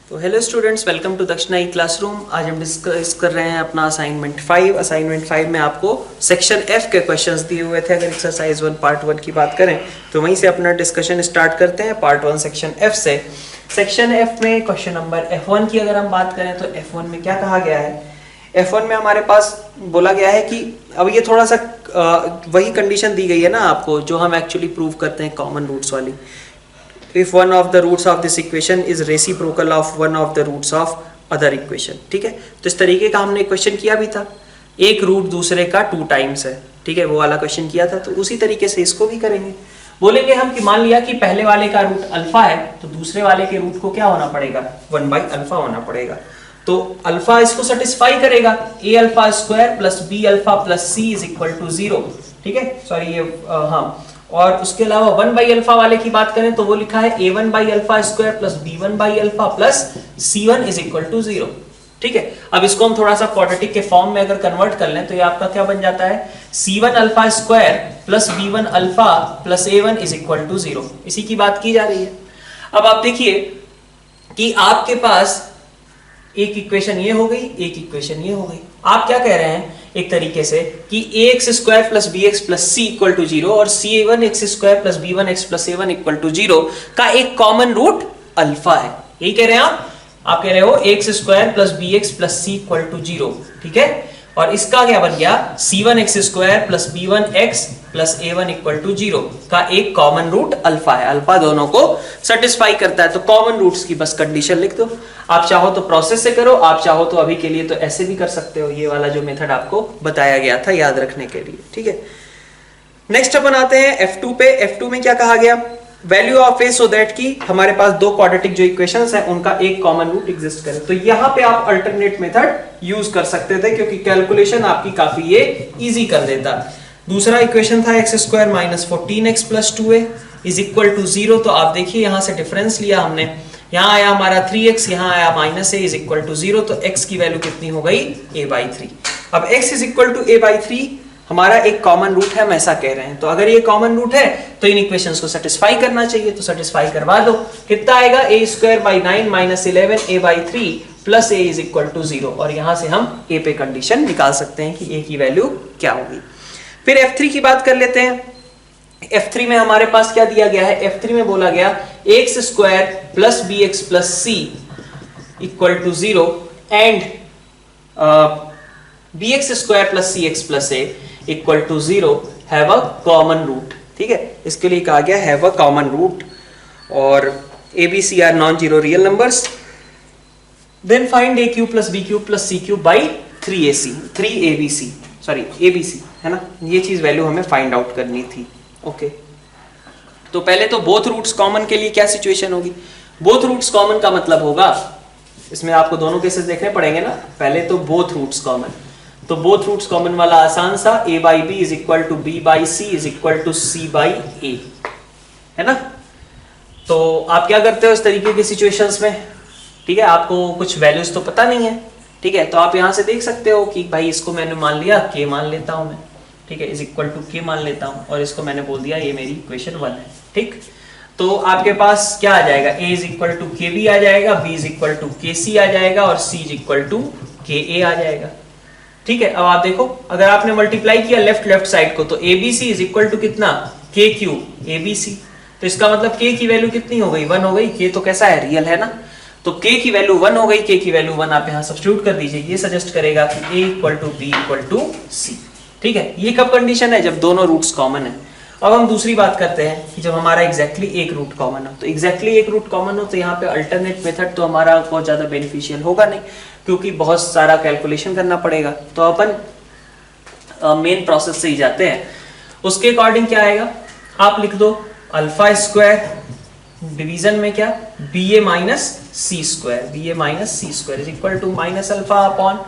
तो hello students, welcome to दक्षिणा ई classroom. आज हम डिस्कस कर रहे हैं अपना असाइनमेंट 5। असाइनमेंट 5 में आपको सेक्शन एफ के क्वेश्चंस दिए हुए थे। अगर एक्सरसाइज 1 पार्ट 1 की बात करें तो वहीं से अपना डिस्कशन स्टार्ट करते हैं पार्ट 1 सेक्शन एफ से। सेक्शन एफ में क्वेश्चन नंबर F1 की अगर हम बात करें तो F1 में क्या कहा गया है। F1 में हमारे पास बोला गया है कि अब ये थोड़ा सा वही कंडीशन दी गई है ना आपको, जो हम एक्चुअली प्रूव करते हैं कॉमन रूट्स वाली। If one of the roots of this equation is reciprocal of one of the roots of other equation, ठीक है। तो इस तरीके का हमने क्वेश्चन किया भी था, एक रूट दूसरे का 2 टाइम्स है, ठीक है, वो वाला क्वेश्चन किया था। तो उसी तरीके से इसको भी करेंगे। बोलेंगे हम कि मान लिया कि पहले वाले का रूट अल्फा है तो दूसरे वाले के रूट को क्या होना पड़ेगा, 1/अल्फा होना पड़ेगा। तो अल्फा इसको सेटिस्फाई करेगा, a alpha square plus b alpha plus c is equal to 0, ठीक है। सॉरी ये हाँ, और उसके अलावा 1/अल्फा वाले की बात करें तो वो लिखा है a1/अल्फा स्क्वायर प्लस b1/अल्फा plus c1 is equal to 0, ठीक है। अब इसको हम थोड़ा सा क्वाड्रेटिक के फॉर्म में अगर कन्वर्ट कर लें तो ये आपका क्या बन जाता है, c1 alpha square plus b1 alpha plus a1 is equal to 0। इसी की बात की जा रही है। अब आप देखिए कि आपके पास एक इक्वेशन ये हो गई, एक इक्वेशन ये हो गई। आप क्या कह रहे हैं एक तरीके से कि ax square plus bx plus c equal to 0 और c1x square plus b1x plus a1 equal to 0 का एक कॉमन रूट अल्फा है। यही कह रहे हैं आप कह रहे हो x square plus bx plus c equal to 0, ठीक है। और इसका क्या बन गया, c1x square plus b1x plus a1 equal to 0 का एक कॉमन रूट अल्फा है। अल्फा दोनों को सेटिस्फाई करता है। तो कॉमन रूट्स की बस कंडीशन लिख दो। आप चाहो तो प्रोसेस से करो, आप चाहो तो अभी के लिए तो ऐसे भी कर सकते हो। ये वाला जो मेथड आपको बताया गया था याद रखने के लिए, ठीक है। नेक्स्ट अपन आते हैं F2 पे। F2 में क्या कहा गया, value of A so that की हमारे पास दो क्वाड्रेटिक जो इक्वेशंस हैं उनका एक कॉमन रूट एग्जिस्ट करे। तो यहां पे आप अल्टरनेट मेथड यूज कर सकते थे क्योंकि कैलकुलेशन आपकी काफी ये इजी कर देता। दूसरा इक्वेशन था x square minus 14x plus 2a is equal to 0। तो आप देखिए यहां से डिफरेंस लिया हमने, यहां आया हमारा 3x, यहां आया minus a is equal to 0। तो x की वैल्यू कितनी हो गई, a/3। अब x is equal to a/3 हमारा एक कॉमन रूट है, हम ऐसा कह रहे हैं। तो अगर ये कॉमन रूट है तो इन इक्वेशंस को सेटिस्फाई करना चाहिए। तो सेटिस्फाई करवा दो। कितना आएगा, a square by 9 minus 11 a/3 plus a is equal to 0। और यहां से हम a पे कंडीशन निकाल सकते हैं कि a की वैल्यू क्या होगी। फिर F3 की बात कर लेते हैं। F3 में हमारे पास क्या दिया गया है, F3 में बोला गया x square plus bx plus c equal to 0 and bx square plus cx plus a equal to 0 have a common root, ठीक है। इसके लिए कहा गया हैव अ कॉमन रूट और ABC are non zero real numbers. Then find a cube plus b cube plus c cube by 3abc sorry abc, है ना। ये चीज वैल्यू हमें फाइंड आउट करनी थी, ओके। तो पहले तो बोथ रूट्स कॉमन के लिए क्या सिचुएशन होगी, बोथ रूट्स कॉमन का मतलब होगा, इसमें आपको दोनों केसेस देखने पड़ेंगे ना। पहले तो बोथ रूट्स कॉमन, तो बोथ रूट्स कॉमन वाला आसान सा, a by B is equal to b by C is equal to c by a, है ना। तो आप क्या करते हो इस तरीके की सिचुएशंस में, ठीक है। आपको कुछ वैल्यूज तो पता नहीं है, ठीक है। तो आप यहां से देख सकते हो कि भाई इसको मैंने मान लिया k मान लेता हूं मैं, ठीक है, इज इक्वल टू k मान लेता हूं और इसको मैंने बोल दिया ये मेरी इक्वेशन 1 है, ठीक। तो आपके पास क्या आ जाएगा, a इज इक्वल टू के बी आ जाएगा, b इज इक्वल टू के सी आ जाएगा और c इज इक्वल टू के ए आ जाएगा, ठीक है। अब आप देखो अगर आपने मल्टीप्लाई किया लेफ्ट साइड को तो abc इज इक्वल टू कितना, k क्यूब abc। तो इसका मतलब k की वैल्यू कितनी हो गई, 1 हो गई। k तो कैसा है, रियल है ना। तो k की वैल्यू 1 हो गई, k की वैल्यू 1 आप यहां सब्स्टिट्यूट कर दीजिए। ये सजेस्ट करेगा कि a equal to b equal to c, ठीक है। ये कब कंडीशन है, जब दोनों रूट्स कॉमन है। अब हम दूसरी बात करते हैं कि जब हमारा एग्जैक्टली एक रूट कॉमन हो। तो एग्जैक्टली एक रूट कॉमन हो तो यहाँ पे अल्टरनेट मेथड तो हमारा बहुत ज्यादा बेनिफिशियल होगा नहीं, क्योंकि बहुत सारा कैलकुलेशन करना पड़ेगा। तो अपन मेन प्रोसेस से ही जाते हैं। उसके अकॉर्डिंग क्या आएगा, आप लिख दो अल्फा स्क्वायर डिवीजन में क्या, ba minus C square, ba minus C square is equal to minus alpha upon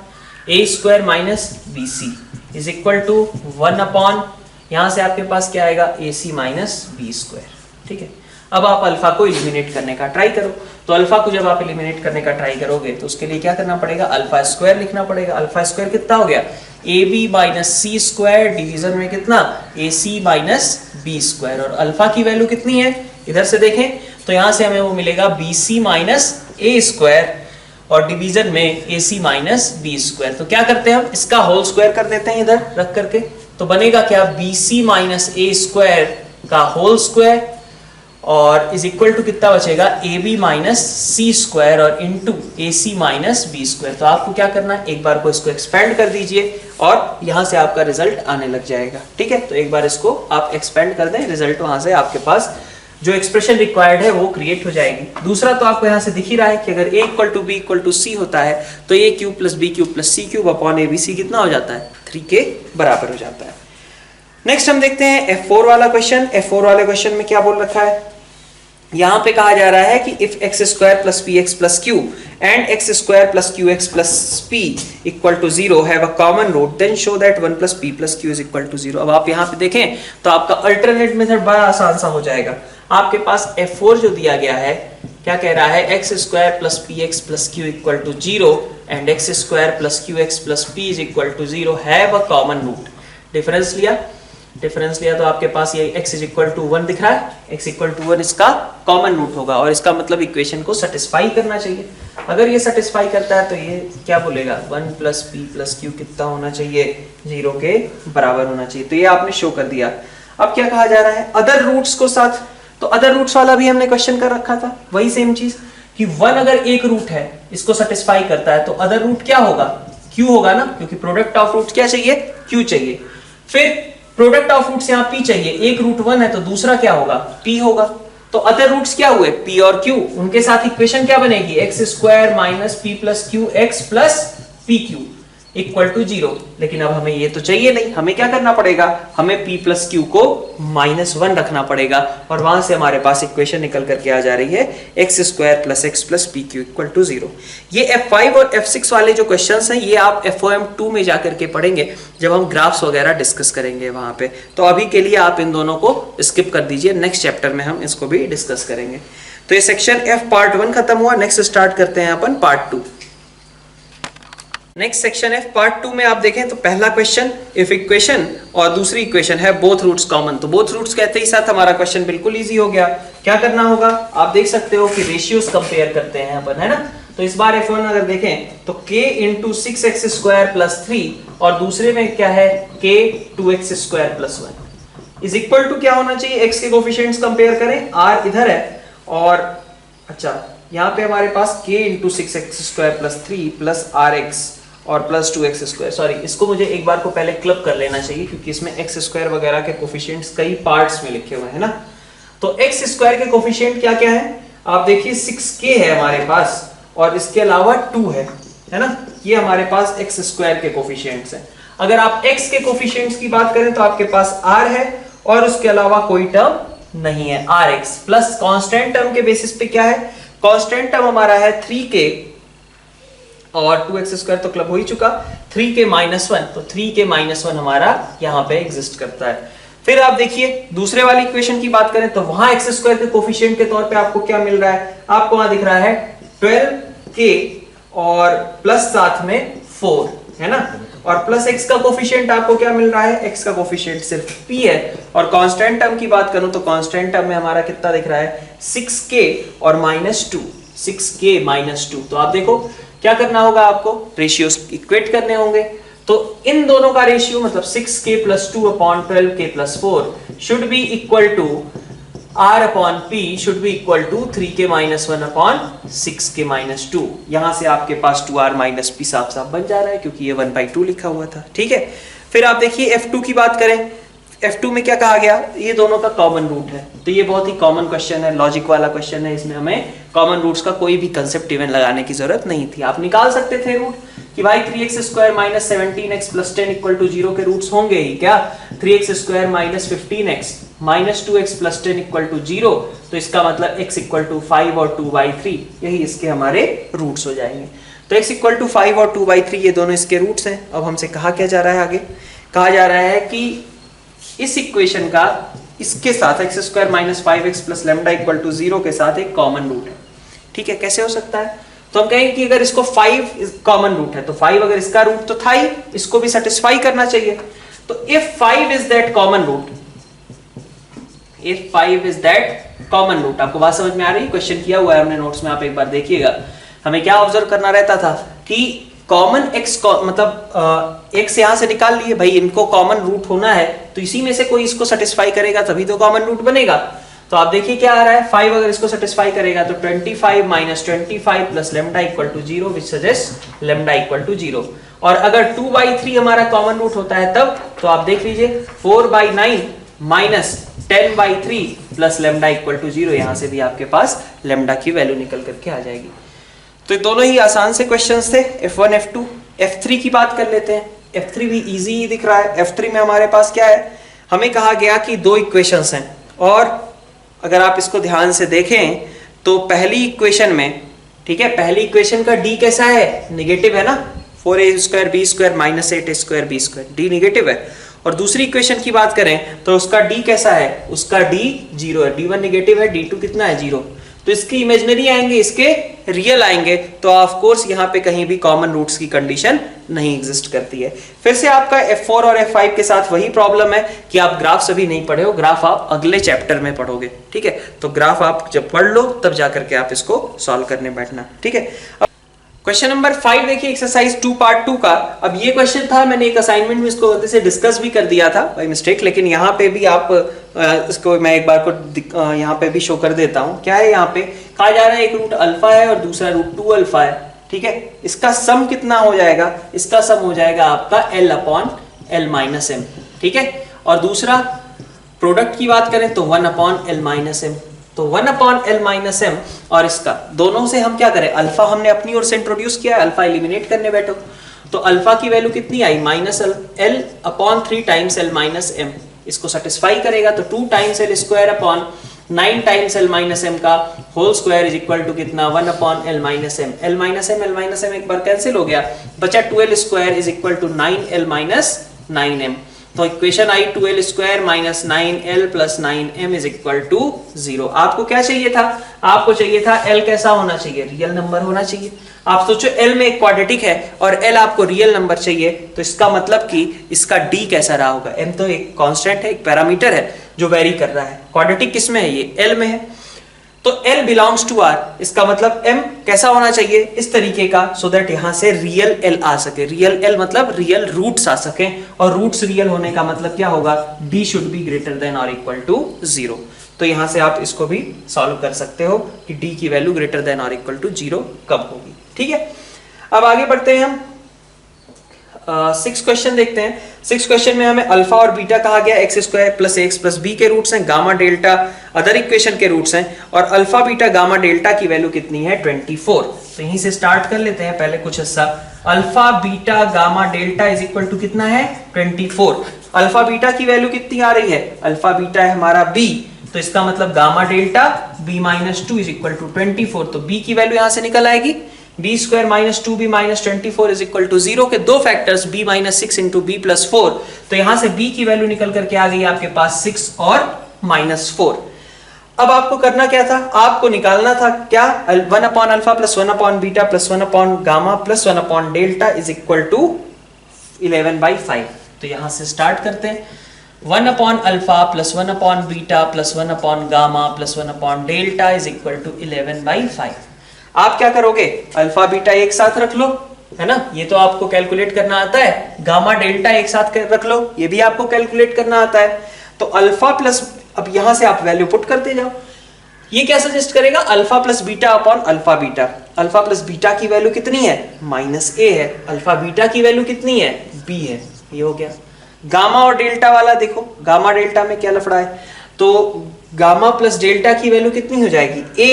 a square minus bc is equal to 1 upon, यहां से आपके पास क्या आएगा, ac माइनस b स्क्वायर, ठीक है। अब आप अल्फा को एलिमिनेट करने का ट्राई करो। तो अल्फा को जब आप एलिमिनेट करने का ट्राई करोगे तो उसके लिए क्या करना पड़ेगा, अल्फा स्क्वायर लिखना पड़ेगा। अल्फा स्क्वायर कितना हो गया, ab minus C square division में कितना, ac माइनस b स्क्वायर। और अल्फा की वैल्यू कितनी है, इधर से देखें तो यहां से हमें वो मिलेगा BC माइनस ए स्क्वायर और डिवीजन में AC माइनस बी स्क्वायर। तो क्या करते हैं हम इसका होल स्क्वायर कर देते हैं इधर रख करके, तो बनेगा क्या BC माइनस ए स्क्वायर का होल स्क्वायर और इज इक्वल टू कितना बचेगा AB माइनस सी स्क्वायर और into AC minus B square. तो आपको क्या करना है, एक बार को इसको एक्सपेंड कर दीजिए और यहां से आपका रिजल्ट आने लग जाएगा। ठीक है, तो एक बार इसको आप एक्सपेंड कर दें, रिजल्ट वहां से आपके पास जो एक्सप्रेशन रिक्वायर्ड है वो क्रिएट हो जाएगी। दूसरा तो आपको यहाँ से दिख ही रहा है कि अगर A equal to B equal to C होता है तो A cube plus B cube plus C cube upon ABC कितना हो जाता है, 3 के बराबर हो जाता है। नेक्स्ट हम देखते हैं F4 वाला क्वेश्चन। F4 वाले क्वेश्चन में क्या बोल रखा है, यहां पे कहा जा रहा है कि if X square plus P X plus Q and X square plus Q X plus P equal to 0 have a common root then show that 1 plus P plus Q is equal to 0। अब आप यहां पे देखें तो आपका alternate method बड़ा आसान सा हो जाएगा। आपके पास F4 जो दिया गया है क्या कह रहा है, X square plus P X plus Q equal to 0 and X square plus Q X plus P is equal to 0 have a common root. Difference लिया तो आपके पास ये x इज इक्वल टू 1 दिख रहा है, x इक्वल टू 1 इसका common root होगा और इसका मतलब इक्वेशन को सेटिस्फाई करना चाहिए। अगर ये सेटिस्फाई करता है तो ये क्या बोलेगा 1 प्लस पी प्लस क्यू कितना होना चाहिए, 0 के बराबर होना चाहिए। तो ये आपने शो कर दिया। अब क्या कहा जा रहा है अदर रूट्स को साथ, तो अदर रूट्स वाला भी हमने क्वेश्चन कर रखा था, वही सेम चीज कि 1 अगर एक रूट है इसको सेटिस्फाई करता है तो अदर रूट क्या होगा, q होगा ना, क्योंकि प्रोडक्ट ऑफ रूट्स क्या चाहिए, q चाहिए। फिर प्रोडक्ट ऑफ रूट्स यहाँ p चाहिए, एक रूट 1 है तो दूसरा क्या होगा p होगा। तो अदर रूट्स क्या हुए p और q, उनके साथ इक्वेशन क्या बनेगी X square minus P plus Q X plus P Q equal to 0। लेकिन अब हमें ये तो चाहिए नहीं, हमें क्या करना पड़ेगा, हमें p प्लस क्यू को -1 रखना पड़ेगा और वहां से हमारे पास इक्वेशन निकल करके आ जा रही है X square plus X plus P Q equal to 0। ये F5 और F6 वाले जो क्वेश्चंस हैं ये आप FOM2 में जाकर के पढ़ेंगे जब हम ग्राफ्स वगैरह डिस्कस करेंगे वहां पे। तो अभी के लिए आप इन दोनों को स्किप कर दीजिए, नेक्स्ट चैप्टर में हम इसको भी डिस्कस करेंगे। तो ये सेक्शन F पार्ट 1 खत्म हुआ, नेक्स्ट स्टार्ट करते हैं अपन part 2। Next section F part 2 में आप देखें तो पहला क्वेश्चन इफ इक्वेशन और दूसरी इक्वेशन है बोथ रूट्स कॉमन। तो बोथ रूट्स कहते ही साथ हमारा क्वेश्चन बिल्कुल इजी हो गया। क्या करना होगा, आप देख सकते हो कि रेशियोज कंपेयर करते हैं अपन, है ना। तो इस बार F1 अगर देखें तो k into 6x square plus 3 और दूसरे में क्या है k 2x square plus 1 is equal to क्या होना चाहिए, x के कोफिशिएंट्स कंपेयर करें, r इधर है और अच्छा यहाँ पे हमारे पास k into 6x square plus 3 plus rx और प्लस 2x स्क्वायर। सॉरी, इसको मुझे एक बार को पहले क्लब कर लेना चाहिए क्योंकि इसमें x स्क्वायर वगैरह के कोफिशिएंट्स कई पार्ट्स में लिखे हुए हैं ना। तो x स्क्वायर के कोफिशिएंट क्या क्या है, आप देखिए 6k है हमारे पास और इसके अलावा 2 है ना। ये हमारे पास x स्क्वायर के कोफिशिएंट्स हैं। अगर आप x के कोफिशिएंट्स की बात करें तो आपके पास r है और उसके अलावा कोई टर्म नहीं है, rx प्लस कांस्टेंट टर्म के बेसिस पे क्या है, कांस्टेंट टर्म हमारा है 3k और 2x स्क्वायर तो क्लब हो ही चुका, 3k माइनस 1, तो 3k माइनस 1 हमारा यहाँ पे एग्जिस्ट करता है। फिर आप देखिए दूसरे वाली इक्वेशन की बात करें तो वहां x स्क्वायर के कोफिशिएंट के तौर पे आपको क्या मिल रहा है, आपको वहां दिख रहा है 12k और प्लस साथ में 4, है ना। और प्लस x का कोफिशिएंट आपको क्या मिल रहा है, x का कोफिशिएंट सिर्फ p है। और कांस्टेंट टर्म की बात करूं तो कांस्टेंट टर्म में हमारा कितना दिख रहा है 6k और -2, 6k -2। तो आप देखो क्या करना होगा, आपको रेशियोज इक्वेट करने होंगे। तो इन दोनों का रेशियो मतलब 6k plus 2 upon 12k plus 4 should be equal to r upon p should be equal to 3k minus 1 upon 6k minus 2। यहां से आपके पास 2r माइनस p साफ साफ बन जा रहा है क्योंकि ये 1/2 लिखा हुआ था, ठीक है। फिर आप देखिए F2 की बात करें, F2 में क्या कहा गया, ये दोनों का कॉमन रूट है। तो ये बहुत ही कॉमन क्वेश्चन है, लॉजिक वाला क्वेश्चन है, इसमें हमें कॉमन रूट्स का कोई भी कंसेप्ट इवन लगाने की जरूरत नहीं थी। आप निकाल सकते थे रूट कि भाई 3x square minus 17x plus 10 equal to 0 के रूट्स होंगे ही क्या, 3x square minus 15x minus 2x plus 10 equal to 0, तो इसका मतलब x इक्वल टू 5 और 2/3 यही इसके हमारे रूट्स हो जाएंगे। तो x इक्वल टू 5 और 2/3 ये दोनों इसके रूट्स हैं। अब हमसे कहा क्या जा रहा है, आगे कहा जा रहा है कि इस इक्वेशन का इसके साथ x square minus 5x plus lambda equal to 0 के साथ एक कॉमन रूट है, ठीक है। कैसे हो सकता है, तो हम कहेंगे कि अगर इसको 5 कॉमन रूट है तो 5 अगर इसका रूट तो था ही, इसको भी सेटिस्फाई करना चाहिए। तो if 5 is that common root, if 5 is that common root। आपको बात समझ में आ रही है? क्वेश्चन किया हुआ है हमने नोट्स में, आप एक बार देखिएगा। हमें क्या ऑब्जर्व करना रहता था कि कॉमन एक्स मतलब एक्स यहां से निकाल लिए भाई, इनको कॉमन रूट होना है तो इसी में से कोई इसको सेटिस्फाई करेगा तभी तो कॉमन रूट बनेगा। तो आप देखिए क्या आ रहा है, 5 अगर इसको सेटिस्फाई करेगा तो 25 minus 25 plus lambda equal to 0 which suggest lambda equal to 0। और अगर 2/3 हमारा कॉमन रूट होता है तब तो आप देख लीजिए 4/9 minus 10/3 plus lambda equal to 0, यहां से भी आपके पास लेमडा की वैल्यू निकल करके आ जाएगी। तो ये दोनों ही आसान से क्वेश्चंस थे, F1 F2। F3 की बात कर लेते हैं। F3 भी इजी ही दिख रहा है। F3 में हमारे पास क्या है, हमें कहा गया कि दो इक्वेशंस हैं और अगर आप इसको ध्यान से देखें तो पहली इक्वेशन में, ठीक है, पहली इक्वेशन का d कैसा है, नेगेटिव है ना, 4a² b² minus 8a² b², d negative है। और दूसरी इक्वेशन की बात करें तो उसका d कैसा है, उसका d 0 है, d1 नेगेटिव है, d2 कितना है 0। तो इसके इमेजिनरी आएंगे, इसके रियल आएंगे, तो ऑफ कोर्स यहाँ पे कहीं भी कॉमन रूट्स की कंडीशन नहीं एग्जिस्ट करती है। फिर से आपका F4 और F5 के साथ वही प्रॉब्लम है कि आप ग्राफ्स अभी नहीं पढ़े हो, ग्राफ आप अगले चैप्टर में पढ़ोगे, ठीक है। तो ग्राफ आप जब पढ़ लो तब जाकर के आप इसको सॉल्व करने बैठना, ठीक है। क्वेश्चन नंबर 5 देखिए, एक्सरसाइज 2 पार्ट 2 का। अब ये क्वेश्चन था, मैंने एक असाइनमेंट में इसको गलती से डिस्कस भी कर दिया था बाय मिस्टेक, लेकिन यहाँ पे भी आप इसको मैं एक बार को यहाँ पे भी शो कर देता हूँ। क्या है, यहाँ पे कहा जा रहा है एक रूट अल्फा है और दूसरा रूट 2 अल्फा है, ठीक है। इसका सम कितना हो जाएगा, इसका सम हो जाएगा आपका L/L-m, ठीक है। और दूसरा प्रोडक्ट की बात करें तो 1/L-m, तो 1/L-m और इसका दोनों से हम क्या करें, अल्फा हमने अपनी ओर से इंट्रोड्यूस किया है, अल्फा एलिमिनेट करने बैठो तो अल्फा की वैल्यू कितनी आई, -L/3 टाइम्स L-m। इसको सेटिस्फाई करेगा तो 2 टाइम्स L² 9 टाइम्स L-m का whole square is equal to कितना, 1/L-m। L-m एक बार कैंसिल हो गया, बचा 2L² is equal to 9L-9m। तो इक्वेशन आई 2L² minus 9L plus 9m is equal to 0। आपको क्या चाहिए था, आपको चाहिए था L कैसा होना चाहिए, रियल नंबर होना चाहिए। आप सोचो L में एक क्वाड्रेटिक है और L आपको रियल नंबर चाहिए, तो इसका मतलब कि इसका D कैसा रहा होगा। M तो एक कांस्टेंट है, एक पैरामीटर है जो वेरी कर रहा है। क्वाड्रेटिक किस में है, ये L में है, तो L बिलोंग्स टू R, इसका मतलब M कैसा होना चाहिए, इस तरीके का, सो दैट यहां से रियल L आ सके। रियल L मतलब रियल रूट्स आ सके, और रूट्स रियल होने का मतलब क्या होगा, D should be greater than और इक्वल टू 0। तो यहां से आप इसको भी सॉल्व कर सकते हो कि D की वैल्यू ग्रेटर देन और इक्वल टू 0 कब होगी, ठीक है। अब आगे बढ़ते हैं हम 6 क्वेश्चन देखते हैं। 6 क्वेश्चन में हमें अल्फा और बीटा कहा गया, x² plus x plus b के रूट्स हैं, गामा डेल्टा अदर इक्वेशन के रूट्स हैं, और अल्फा बीटा गामा डेल्टा की वैल्यू कितनी है 24। तो यहीं से स्टार्ट कर लेते हैं पहले कुछ हिस्सा। Alpha beta gamma delta is equal to कितना है 24। अल्फा बीटा की वैल्यू कितनी आ रही है, अल्फा बीटा है हमारा b, तो इसका मतलब gamma delta b-2 is equal to 24। तो b की वैल्यू यहां से निकल आएगी, b² minus 2b minus 24 is equal to 0 के दो factors b minus 6 into b plus 4। तो यहां से b की वैल्यू निकल करके आ गई आपके पास 6 और -4। अब आपको करना क्या था, आपको निकालना था क्या, 1/अल्फा प्लस 1/बीटा प्लस 1/गामा प्लस 1/डेल्टा इज इक्वल टू 11/5। तो यहां से स्टार्ट करते हैं, 1/अल्फा प्लस 1/बीटा प्लस 1/गामा प्लस 1/डेल्टा इज इक्वल टू 11/5। आप क्या करोगे, अल्फा बीटा एक साथ रख लो, है ना, ये तो आपको कैलकुलेट करना आता है। गामा डेल्टा एक साथ रख लो, ये भी आपको कैलकुलेट करना आता है। तो अल्फा प्लस, अब यहां से आप वैल्यू पुट करते जाओ। ये क्या सजेस्ट करेगा, alpha plus beta upon alpha beta. Alpha plus beta की वैल्यू कितनी है, -a है, अल्फा बीटा की वैल्यू कितनी है, b है। ये हो गया। गामा और डेल्टा वाला देखो, गामा डेल्टा में क्या लफड़ा है, तो गामा प्लस डेल्टा की वैल्यू कितनी हो जाएगी, a,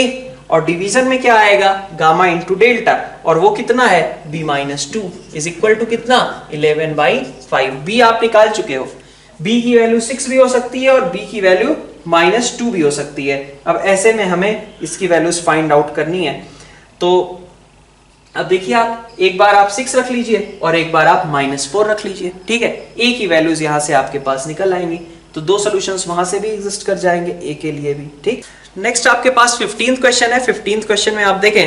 और डिवीजन में क्या आएगा, गामा इंटू डेल्टा, और वो कितना है b-2 इज इक्वल टू कितना 11/5। b आप निकाल चुके हो, b की वैल्यू 6 भी हो सकती है और b की वैल्यू -2 भी हो सकती है। अब ऐसे में हमें इसकी वैल्यूज फाइंड आउट करनी है। तो अब देखिए, आप एक बार आप 6 रख लीजिए और एक बार आप -4 रख लीजिए, ठीक है। a की वैल्यूज यहां से आपके पास निकल आएंगी, तो दो सॉल्यूशंस वहां से भी एग्जिस्ट कर जाएंगे, a के लिए भी, ठीक। नेक्स्ट आपके पास 15th क्वेश्चन है। 15th क्वेश्चन में आप देखें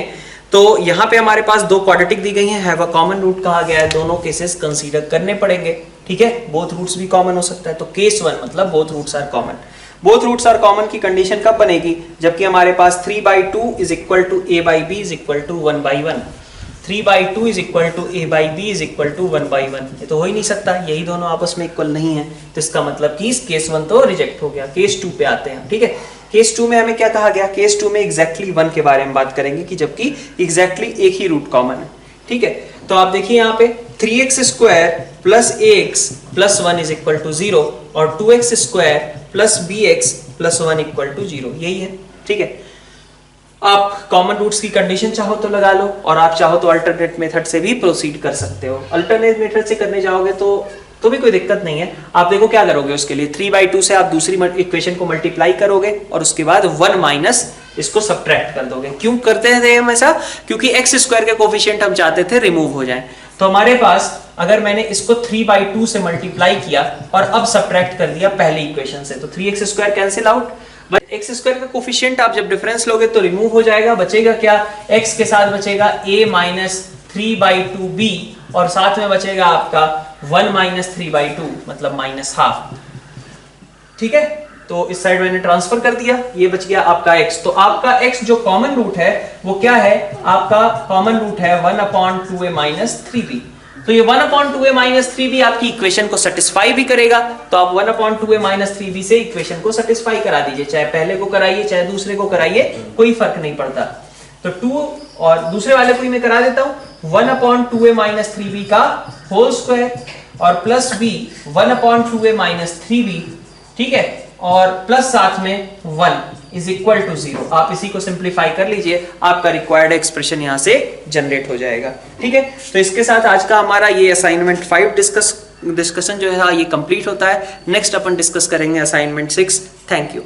तो यहाँ पे हमारे पास दो क्वाड्रेटिक दी गई हैं, हैव अ कॉमन रूट कहा गया है, दोनों केसेस कंसीडर करने पड़ेंगे, ठीक है। बोथ रूट्स भी कॉमन हो सकता है, तो केस 1 मतलब both roots are common. Both roots are common की कंडीशन कब बनेगी, जबकि हमारे पास 3/2 is equal to a by b is equal to 1/1, 3/2 is equal to a by b is equal to 1/1। ये तो हो ही नहीं सकता, यही दोनों आपस में इक्वल नहीं है, तो इसका मतलब कि इस केस 1 तो रिजेक्ट हो गया। केस 2 पे आते हैं, ठीक है। केस 2 में हमें क्या कहा गया, केस 2 में एग्जैक्टली 1 के बारे में बात करेंगे कि जबकि एग्जैक्टली एक ही रूट कॉमन है, ठीक है। तो आप देखिए यहाँ पे 3x square plus ax plus 1 is equal to 0 और 2x square plus bx plus 1 equal to 0, यही है, ठीक है। आप कॉमन रूट्स की कंडीशन चाहो तो लगा लो और आप चाहो तो अल्टरनेट मेथड से भी प्रोसीड कर सकते हो। अल्टरनेट मेथड से करने जाओगे तो भी कोई दिक्कत नहीं है। आप देखो क्या करोगे, उसके लिए 3/2 से आप दूसरी इक्वेशन को मल्टीप्लाई करोगे और उसके बाद 1 माइनस इसको सब्ट्रैक्ट कर दोगे। क्यों करते थे हम ऐसा, क्योंकि एक्स स्क्वायर के कोफिशिएंट हम चाहते थे रिमूव हो जाए। तो हमारे पास अगर मैंने इसको 3/2 से मल्टीप्लाई किया और अब सब्ट्रैक्ट कर दिया पहली इक्वेशन से, तो 3x square cancel out, x square का कोफिशिएंट आप जब डिफरेंस लोगे तो रिमूव हो जाएगा, बचेगा क्या, x के साथ बचेगा a माइनस 3/2b और साथ में बचेगा आपका 1 माइनस 3/2 मतलब माइनस हाफ, ठीक है। तो इस साइड मैंने ट्रांसफर कर दिया, ये बच गया आपका x। तो आपका x जो कॉमन रूट है वो क्या है, आपका कॉमन रूट है 1/2a माइनस 3b। तो ये 1/2a माइनस 3b आपकी इक्वेशन को सेटिस्फाई भी करेगा, तो आप 1/2a माइनस 3b से इक्वेशन को सेटिस्फाई करा दीजिए, चाहे पहले को कराइए चाहे दूसरे को कराइए, कोई फर्क नहीं पड़ता। तो 2 और दूसरे वाले को ही मैं करा देता हूं, 1/2a माइनस 3b का होल स्क्वायर और plus b 1/2a minus 3b, ठीक है, और प्लस साथ में 1 इज इक्वल टू 0। आप इसी को सिंप्लीफाई कर लीजिए, आपका रिक्वायर्ड एक्सप्रेशन यहां से जनरेट हो जाएगा, ठीक है। तो इसके साथ आज का हमारा ये असाइनमेंट 5 डिस्कशन जो है ये कंप्लीट होता है। नेक्स्ट अपन डिस्कस करेंगे असाइनमेंट 6। Thank you.